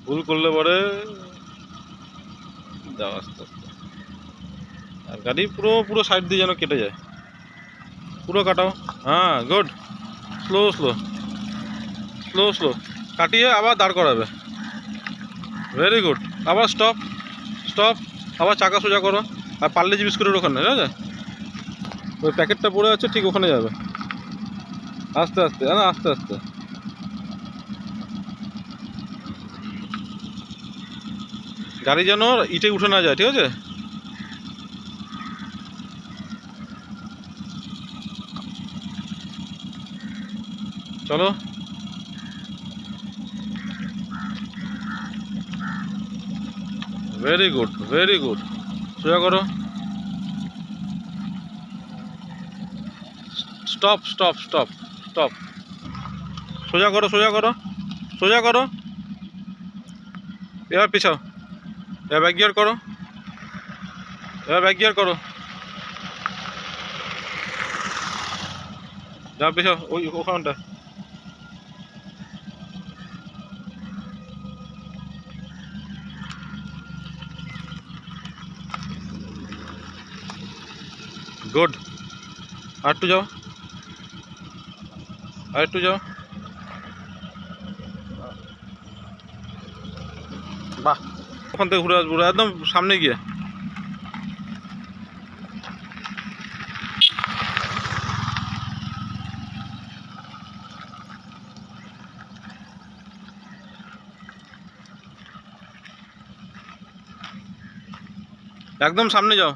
ভুল করলে পরে যাও আস্তে আস্তে। আর গাড়ি পুরো পুরো সাইড দিয়ে যেন কেটে যায়, পুরো কাটাও। হ্যাঁ good. Slow slow slow slow কাটিয়ে আবার দাঁড় করাবে। Very good. আবার স্টপ স্টপ, আবার চাকা সোজা করো। আর পার্লেজি বিস্কুটের ওখানে, ঠিক আছে, ওই প্যাকেটটা পড়ে আছে ঠিক ওখানে যাবে। আস্তে আস্তে, না আস্তে আস্তে। গাড়ি যেন ইটে উঠে না যায়, ঠিক আছে। চলো। Very good very good. সোজা করো। Stop stop stop stop. সোজা করো সোজা করো সোজা করো। এবার পিছাও। এবার ব্যাক গিয়ার করো। এবার ব্যাক গিয়ার করো। যা পিছাও ওই ওখানটা। গুড। আর একটু যাও, আর একটু যাও। বাহ, ওখান থেকে ঘুরে আসবো একদম সামনে গিয়ে। একদম সামনে যাও।